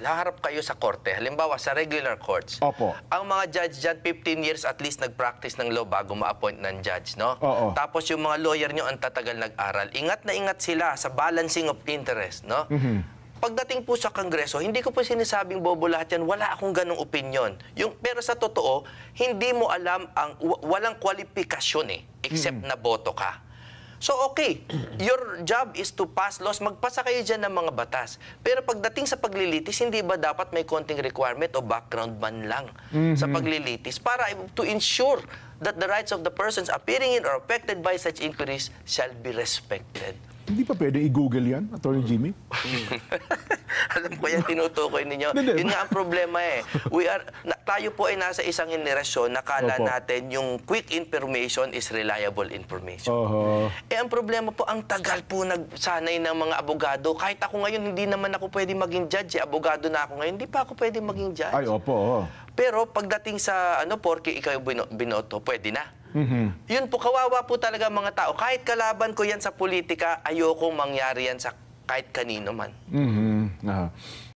haharap kayo sa korte, halimbawa sa regular courts. Opo. Ang mga judge dyan, 15 years at least nag-practice ng law bago ma-appoint ng judge, no? Oo. Tapos yung mga lawyer nyo ang tatagal nag-aral. Ingat na ingat sila sa balancing of interest, no? Pagdating po sa Kongreso, hindi ko po sinasabing bobo lahat yan. Wala akong ganong opinion. Pero sa totoo, hindi mo alam walang kwalifikasyon except na boto ka. So okay, your job is to pass laws. Magpasa kayo dyan ng mga batas. Pero pagdating sa paglilitis, hindi ba dapat may konting requirement o background man lang sa paglilitis para to ensure that the rights of the persons appearing in or affected by such inquiries shall be respected? Hindi pa pwede i-google yan, Attorney Jimmy? Alam ko yan, tinutukoy ninyo. Hindi. Yun nga ang problema tayo po ay nasa isang henerasyon na kala Opo. natin yung quick information is reliable information. Ang problema po, ang tagal po nagsanay ng mga abogado. Kahit ako ngayon, hindi naman ako pwede maging judge. Abogado na ako ngayon, hindi pa ako pwede maging judge. Ay, opo. Pero pagdating sa porke ikaw binoto, pwede na. Yun po, kawawa po talaga mga tao. Kahit kalaban ko yan sa politika, ayokong mangyari yan sa kahit kanino man.